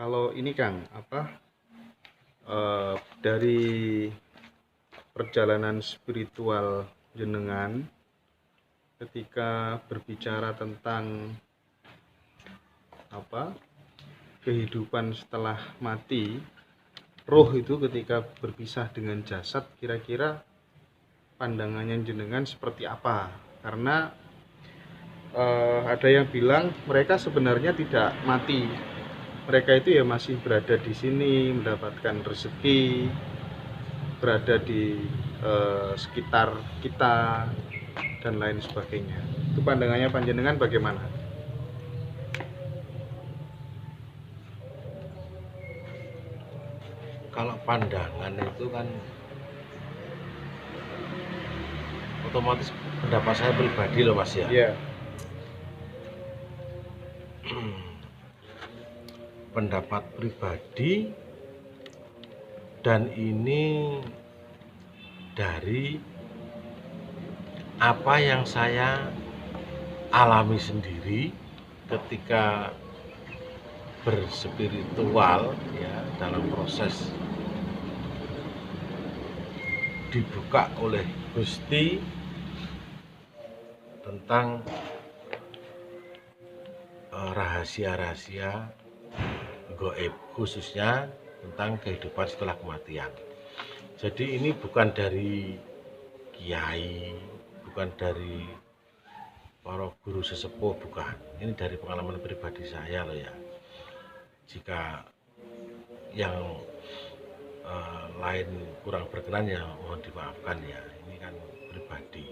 Kalau ini Kang, dari perjalanan spiritual jenengan ketika berbicara tentang apa kehidupan setelah mati, roh itu ketika berpisah dengan jasad, kira-kira pandangannya jenengan seperti apa? Karena ada yang bilang mereka sebenarnya tidak mati, mereka itu ya masih berada di sini mendapatkan rezeki, berada di sekitar kita dan lain sebagainya. Itu pandangannya panjenengan bagaimana? Kalau pandangan itu kan otomatis pendapat saya pribadi loh Mas ya. Iya. Pendapat pribadi, dan ini dari apa yang saya alami sendiri ketika berspiritual ya, dalam proses dibuka oleh Gusti tentang rahasia-rahasia gaib, khususnya tentang kehidupan setelah kematian. Jadi ini bukan dari kiai, bukan dari para guru sesepuh, bukan. Ini dari pengalaman pribadi saya loh ya. Jika yang lain kurang berkenan ya mohon dimaafkan ya. Ini kan pribadi.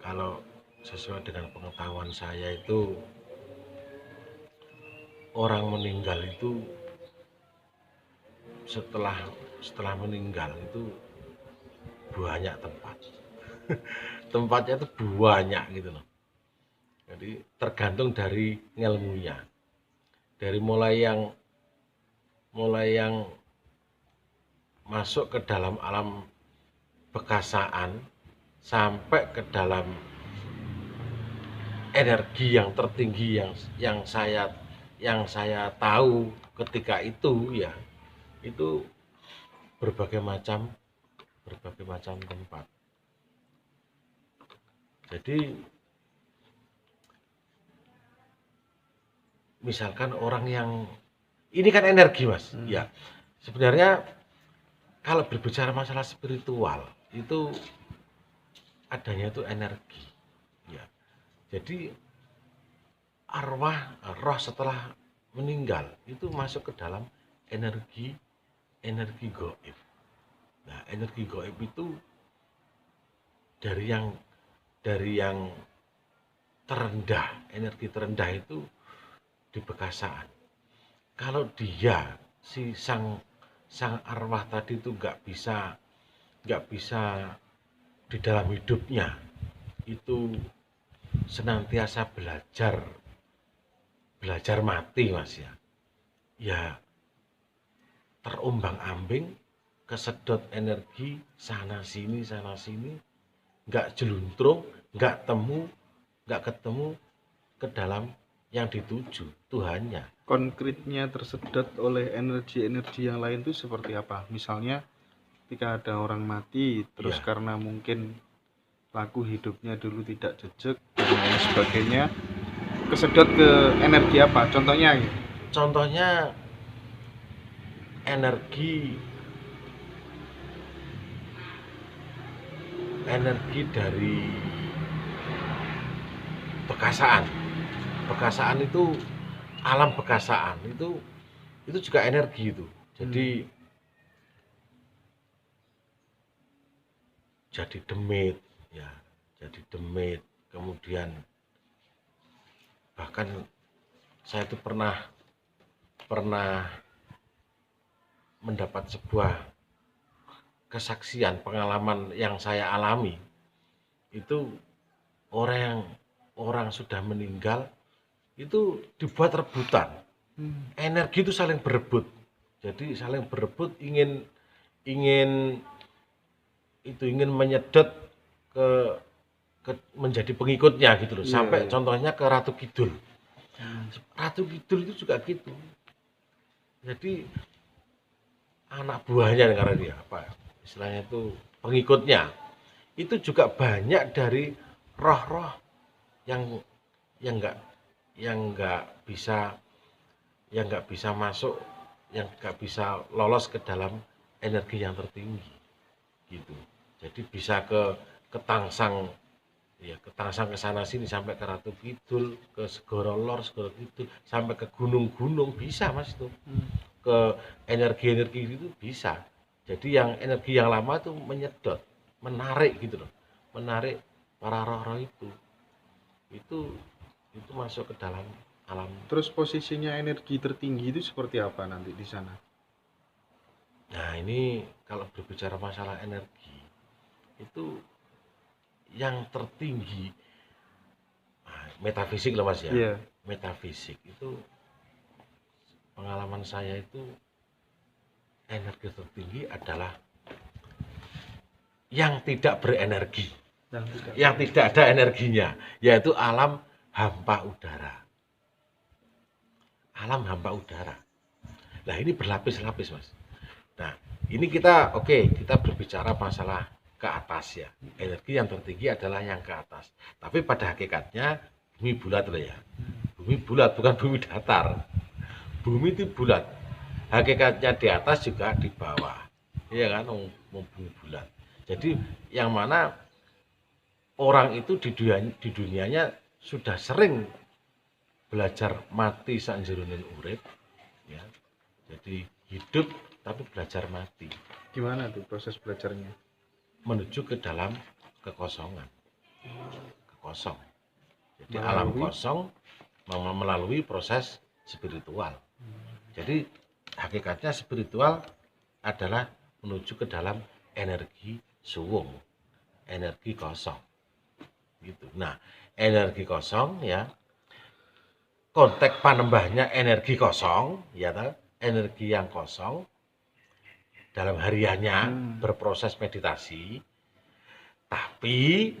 Kalau sesuai dengan pengetahuan saya itu, orang meninggal itu setelah meninggal itu banyak tempat. Tempatnya itu banyak gitu loh. Jadi tergantung dari ilmunya. Dari mulai yang masuk ke dalam alam bekasaan sampai ke dalam energi yang tertinggi yang saya tahu ketika itu ya, itu berbagai macam tempat. Jadi misalkan orang yang ini kan energi Mas ya, sebenarnya kalau berbicara masalah spiritual itu adanya itu energi ya. Jadi roh setelah meninggal itu masuk ke dalam energi gaib. Nah, energi gaib itu dari yang terendah, energi terendah itu di bekasaan. Kalau dia si sang arwah tadi itu nggak bisa di dalam hidupnya itu senantiasa belajar mati Mas ya. Ya terombang-ambing, kesedot energi sana sini, nggak jeluntrung, nggak ketemu ke dalam yang dituju Tuhannya. Konkretnya tersedot oleh energi-energi yang lain itu seperti apa? Misalnya ketika ada orang mati terus Ya. karena mungkin laku hidupnya dulu tidak jejak dan lain sebagainya, kesedot ke energi apa? Contohnya gitu. Contohnya energi dari bekasaan. Bekasaan itu, alam bekasaan itu juga energi itu. Jadi demit ya, kemudian bahkan saya itu pernah mendapat sebuah kesaksian, pengalaman yang saya alami. Itu orang sudah meninggal itu dibuat rebutan. Energi itu saling berebut. Jadi saling berebut ingin menyedot ke menjadi pengikutnya gitu loh. Sampai contohnya ke Ratu Kidul. Ratu Kidul itu juga gitu. Jadi anak buahnya karena dia apa istilahnya itu pengikutnya itu juga banyak dari roh-roh yang yang nggak yang nggak bisa masuk, yang nggak bisa lolos ke dalam energi yang tertinggi gitu. Jadi bisa ke Tangsang, ya ke Tangsang ke sana sini sampai ke Ratu Kidul, ke Segoro Lor, Segoro Kidul, sampai ke gunung-gunung bisa Mas itu. Ke energi-energi itu bisa. Jadi yang energi yang lama itu menyedot, menarik gitu loh. Menarik para roh-roh itu. Itu masuk ke dalam alam. Terus posisinya energi tertinggi itu seperti apa nanti di sana? Nah, ini kalau berbicara masalah energi, itu yang tertinggi metafisik lah Mas ya. Iya. Metafisik itu pengalaman saya itu energi tertinggi adalah yang tidak berenergi, yang tidak ada energinya, yaitu alam hampa udara. Alam hampa udara. Nah, ini berlapis-lapis Mas. Nah, ini kita kita berbicara masalah ke atas ya. Energi yang tertinggi adalah yang ke atas. Tapi pada hakikatnya bumi bulat loh ya. Bumi bulat bukan bumi datar. Bumi itu bulat. Hakikatnya di atas juga di bawah. Iya kan, mau bumi bulat. Jadi yang mana orang itu di dunianya sudah sering belajar mati sanjeroning urip ya. Jadi hidup tapi belajar mati. Gimana tuh proses belajarnya? Menuju ke dalam kekosongan. Kosong. Jadi Melalui? alam kosong melalui proses spiritual. Jadi hakikatnya spiritual adalah menuju ke dalam energi suwung, energi kosong. Gitu. Nah, energi kosong ya. Konteks panembahnya energi kosong, ya kan? Energi yang kosong dalam hariannya berproses meditasi, tapi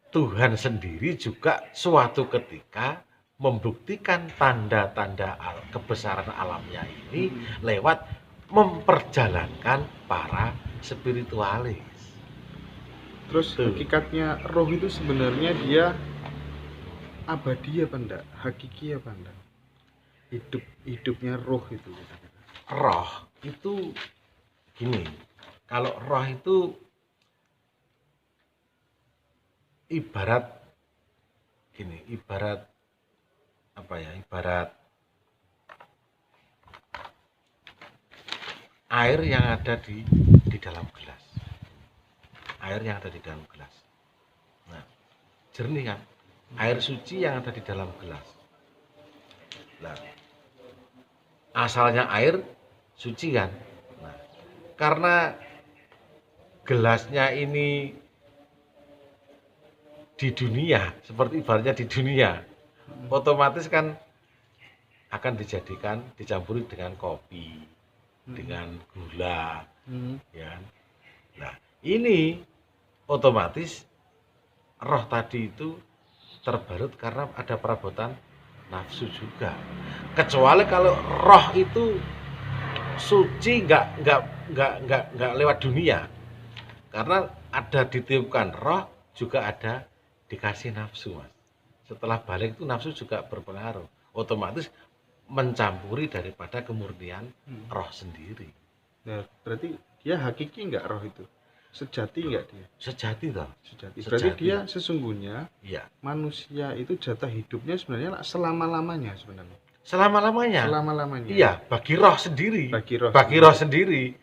Tuhan sendiri juga suatu ketika membuktikan tanda-tanda kebesaran alamnya ini lewat memperjalankan para spiritualis. Terus hakikatnya roh itu sebenarnya dia abadi apa enggak? Hakiki apa enggak? Hidupnya roh itu. Roh itu gini, kalau roh itu ibarat gini, ibarat apa ya? Ibarat air yang ada di dalam gelas. Air yang ada di dalam gelas. Nah, jernih kan? Air suci yang ada di dalam gelas. Nah, asalnya air suci kan? Nah, karena gelasnya ini di dunia, seperti ibaratnya di dunia, otomatis kan akan dicampuri dengan kopi, dengan gula, ya. Nah, ini otomatis roh tadi itu terbarut karena ada perabotan nafsu juga. Kecuali kalau roh itu suci nggak lewat dunia, karena ada ditiupkan roh juga ada dikasih nafsu Mas. Setelah balik itu nafsu juga berpengaruh, otomatis mencampuri daripada kemurnian roh sendiri. Nah, berarti dia hakiki enggak roh itu? Sejati enggak dia? Sejati toh. Sejati. Berarti Sejati. dia sesungguhnya Iya. manusia itu jatah hidupnya sebenarnya selama-lamanya sebenarnya. Selama-lamanya. Selama-lamanya. Iya, bagi roh sendiri. Bagi roh sendiri.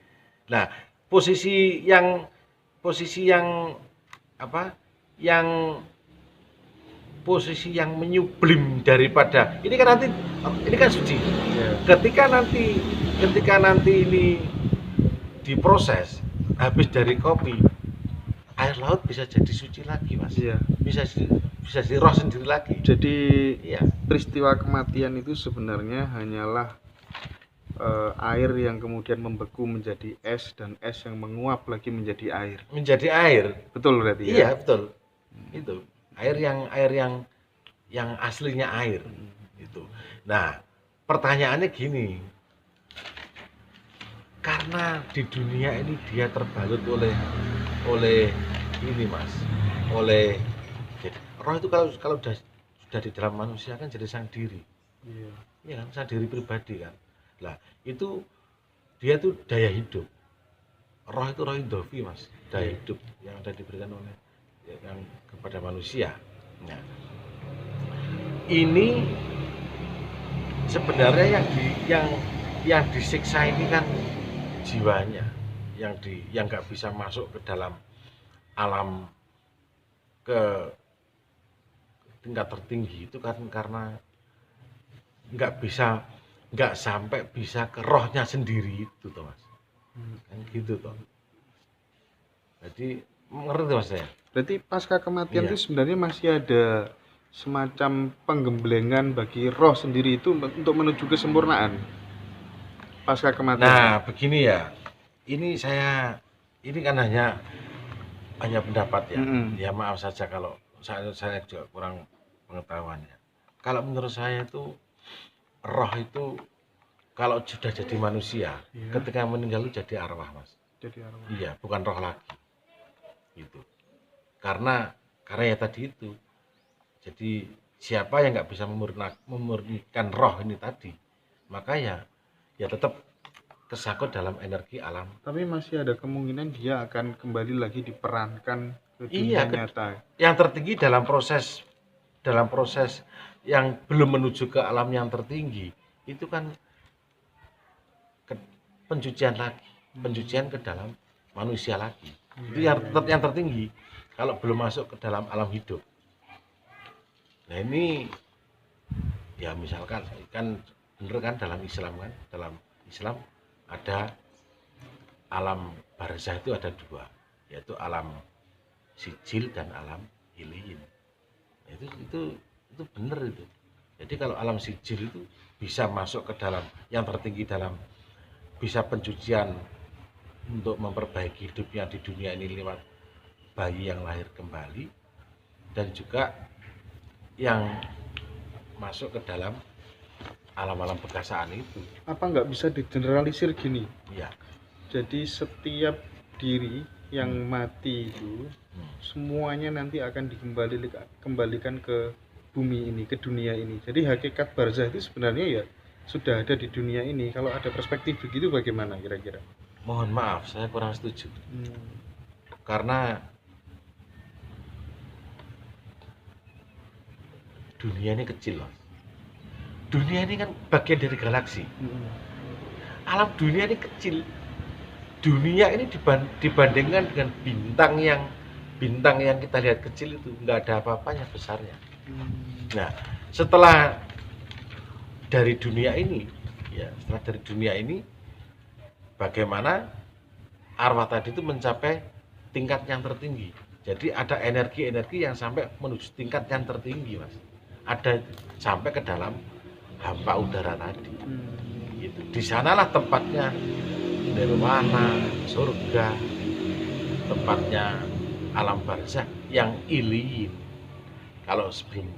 Nah, posisi yang apa? Posisi yang menyublim daripada ini kan nanti ini kan suci. Ya. Ketika nanti ini diproses habis dari kopi, air laut bisa jadi suci lagi Mas. Iya. Bisa jadi roh sendiri lagi. Jadi iya, peristiwa kematian itu sebenarnya hanyalah air yang kemudian membeku menjadi es dan es yang menguap lagi menjadi air. Menjadi air. Betul berarti ya? Iya, betul. Itu air yang aslinya air. Itu. Nah, pertanyaannya gini. karena di dunia ini dia terbalut oleh ini Mas, oleh jadi, roh itu kalau sudah di dalam manusia kan jadi sang diri, Iya. ya kan, sang diri pribadi kan. Lah itu dia tuh daya hidup. Roh itu roh indofi Mas, daya hidup yang ada diberikan oleh yang kepada manusia. Nah, ini sebenarnya yang disiksa ini kan jiwanya, yang nggak bisa masuk ke dalam alam ke tingkat tertinggi itu kan karena nggak sampai bisa ke rohnya sendiri itu toh Mas, kan gitu toh. Jadi ngerti Mas ya. Berarti pasca kematian Iya. itu sebenarnya masih ada semacam penggemblengan bagi roh sendiri itu untuk menuju kesempurnaan pasca kematian. Nah begini ya, ini kan hanya pendapat ya. Mm-mm. Ya maaf saja kalau saya juga kurang pengetahuannya. Kalau menurut saya itu roh itu kalau sudah jadi manusia, Iya. ketika meninggal itu jadi arwah Mas. Jadi arwah. Iya, bukan roh lagi. Gitu. Karena ya tadi itu. Jadi siapa yang nggak bisa memurnikan roh ini tadi, maka ya tetap kesangkut dalam energi alam. Tapi masih ada kemungkinan dia akan kembali lagi diperankan ke Iya, dunia nyata. yang tertinggi dalam proses yang belum menuju ke alam yang tertinggi itu kan pencucian lagi, pencucian ke dalam manusia lagi. Itu yang tertinggi kalau belum masuk ke dalam alam hidup. Nah ini ya misalkan kan bener kan dalam Islam ada alam barzah itu ada dua, yaitu alam sijil dan alam iliyin. Nah, itu bener itu. Jadi kalau alam sijil itu bisa masuk ke dalam yang tertinggi, dalam bisa pencucian untuk memperbaiki hidupnya di dunia ini lewat bayi yang lahir kembali, dan juga yang masuk ke dalam alam-alam bekasaan itu. Apa nggak bisa digeneralisir gini? Iya. Jadi setiap diri yang mati itu semuanya nanti akan dikembalikan ke bumi ini, ke dunia ini. Jadi hakikat barzah itu sebenarnya ya sudah ada di dunia ini. Kalau ada perspektif begitu bagaimana kira-kira? Mohon maaf, saya kurang setuju. Karena dunia ini kecil loh. Dunia ini kan bagian dari galaksi. Alam dunia ini kecil. Dunia ini dibandingkan dengan bintang yang kita lihat kecil itu nggak ada apa-apanya besarnya. Nah, setelah dari dunia ini, bagaimana arwah tadi itu mencapai tingkat yang tertinggi. Jadi ada energi-energi yang sampai menuju tingkat yang tertinggi, Mas. Ada sampai ke dalam hampa udara tadi. Gitu. Di sanalah tempatnya nirwana, surga, tempatnya alam barzah yang iliyin. Kalau sebelum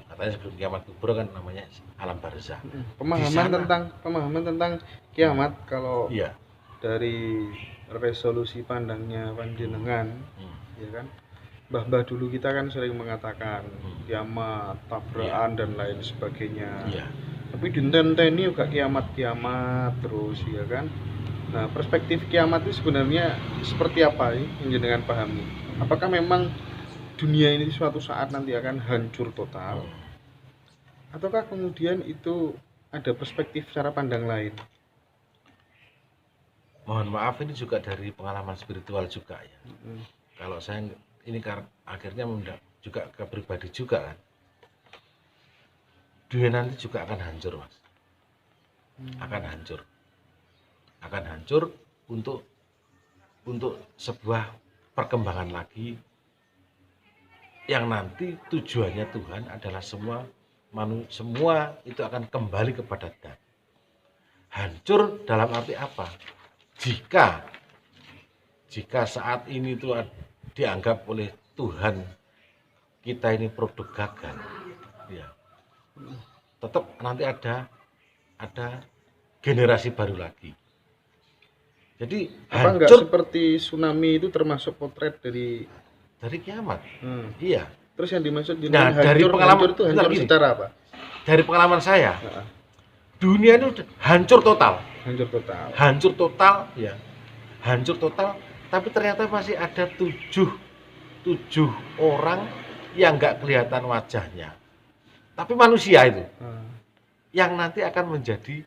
kiamat kubur kan namanya alam barzah. Pemahaman tentang kiamat kalau iya, dari resolusi pandangnya panjenengan, ya kan? Mbah-mbah dulu kita kan sering mengatakan kiamat, tabrakan dan lain sebagainya. iya. Tapi dintenteni juga kiamat terus, ya kan? Nah, perspektif kiamat itu sebenarnya seperti apa yang jenengan pahami? Apakah memang dunia ini suatu saat nanti akan hancur total? Ataukah kemudian itu ada perspektif cara pandang lain? Mohon maaf, ini juga dari pengalaman spiritual juga ya. Kalau saya ini akhirnya juga ke pribadi juga kan. Dunia nanti juga akan hancur, Mas. Akan hancur untuk sebuah perkembangan lagi yang nanti tujuannya Tuhan adalah semua itu akan kembali kepada Dan. Hancur dalam arti apa? Jika saat ini itu dianggap oleh Tuhan kita ini produk gagal, ya, tetap nanti ada generasi baru lagi. Jadi Apa enggak hancur seperti tsunami itu termasuk potret dari dari kiamat. Hmm. Iya. Terus yang dimaksud Nah, dengan dari hancur, pengalaman hancur itu bentar, hancur gini. secara apa? Dari pengalaman saya, Heeh, dunia ini udah hancur total. hancur total. Hancur total, ya. Hancur total, tapi ternyata masih ada tujuh orang yang nggak kelihatan wajahnya. Tapi manusia itu Hmm. yang nanti akan menjadi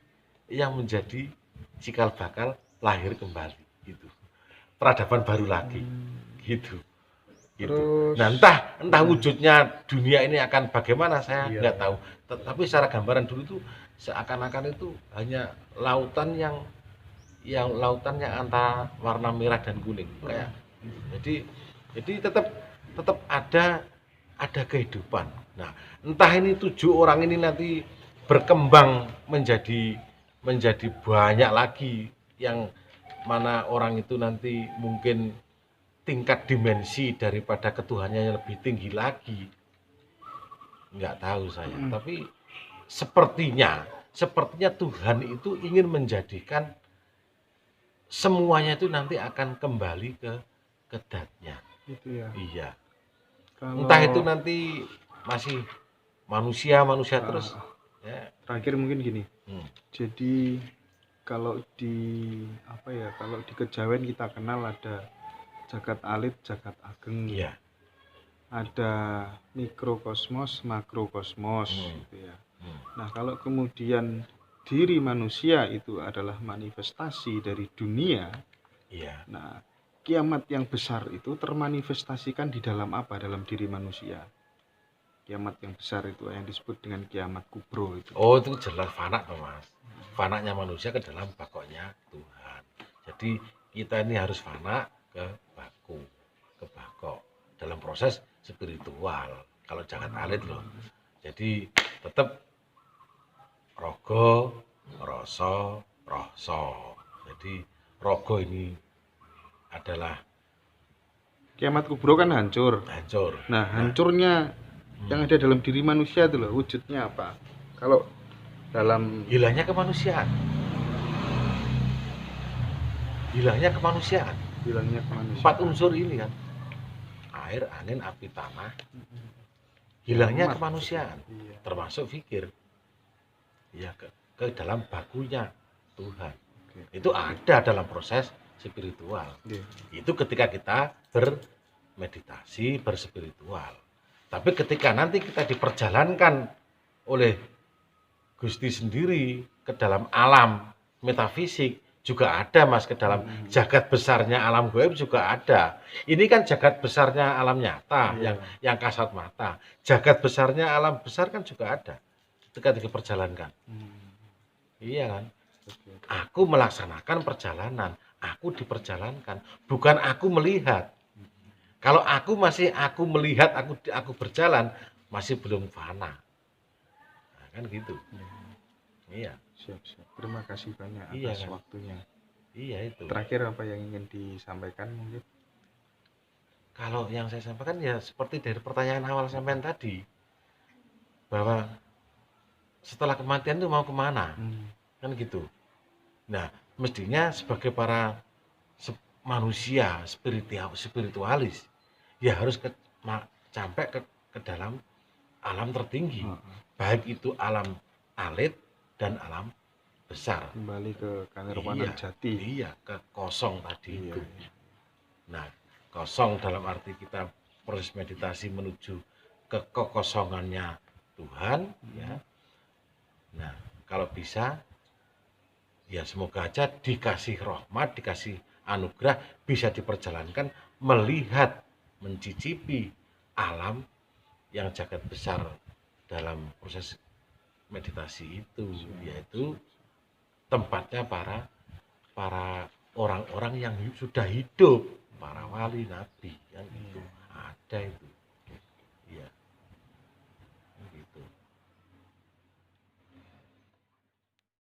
cikal bakal lahir kembali gitu. Peradaban baru lagi gitu. Gitu. Terus Nah, entah wujudnya dunia ini akan bagaimana saya Iya, nggak iya. tahu. Tapi secara gambaran dulu itu seakan-akan itu hanya lautan yang lautannya antara warna merah dan kuning kayak gitu. Jadi tetap ada kehidupan. Nah, entah ini 7 orang ini nanti berkembang menjadi banyak lagi, yang mana orang itu nanti mungkin tingkat dimensi daripada ketuhanannya yang lebih tinggi lagi, nggak tahu saya. Tapi sepertinya Tuhan itu ingin menjadikan semuanya itu nanti akan kembali ke datnya. Gitu ya. Iya. Kalau Entah itu nanti masih manusia terus ya. terakhir mungkin gini. Hmm. Jadi kalau di apa ya? Kalau di kejawen kita kenal ada jagat alit, jagat ageng. Iya. Ada mikrokosmos, makrokosmos gitu ya. Nah, kalau kemudian diri manusia itu adalah manifestasi dari dunia, Iya. nah, kiamat yang besar itu termanifestasikan di dalam apa? Dalam diri manusia. Kiamat yang besar itu yang disebut dengan kiamat kubro itu. Oh, itu jelas fana toh, Mas. Fananya manusia ke dalam bakoknya Tuhan. Jadi kita ini harus fana ke bakok dalam proses spiritual. Kalau jagat alit loh. Jadi tetap rogo, rasa, rasa. Jadi rogo ini adalah Kiamat kubro kan hancur. hancur. Nah, hancurnya yang ada dalam diri manusia itu loh, wujudnya apa? Kalau dalam Hilangnya kemanusiaan. Hilangnya kemanusiaan. bilangnya kemanusiaan. 4 unsur ini kan. Air, angin, api, tanah. Hilangnya Kiamat. kemanusiaan. Iya. Termasuk fikir. Ya, ke dalam bakunya Tuhan. Oke. Itu ada dalam proses spiritual. Iya. Itu ketika kita bermeditasi, berspiritual. Tapi ketika nanti kita diperjalankan oleh Gusti sendiri ke dalam alam metafisik, juga ada, Mas, ke dalam jagat besarnya alam gaib juga ada. Ini kan jagat besarnya alam nyata, Iya. yang kasat mata. Jagat besarnya alam besar kan juga ada ketika diperjalankan. Iya kan? Oke. Aku melaksanakan perjalanan, aku diperjalankan, bukan aku melihat. Kalau aku melihat, aku berjalan, masih belum fana. Nah, kan gitu. Iya. Siap. Terima kasih banyak Iya, atas kan? waktunya. Iya itu. Terakhir apa yang ingin disampaikan mungkin? Kalau yang saya sampaikan ya seperti dari pertanyaan awal sampean tadi, bahwa setelah kematian itu mau kemana, kan gitu. Nah, mestinya sebagai para manusia spiritualis, ya harus sampai ke dalam alam tertinggi, baik itu alam alit dan alam besar. Kembali ke kanirwanan jati. Iya, ke kosong tadi Iya, itu. iya. Nah, kosong dalam arti kita proses meditasi menuju ke kekosongannya Tuhan, ya. Nah, kalau bisa, ya semoga aja dikasih rahmat, dikasih anugerah, bisa diperjalankan melihat, mencicipi alam yang jagat besar dalam proses meditasi itu, yaitu tempatnya para orang-orang yang sudah hidup, para wali nabi, kan itu ada itu.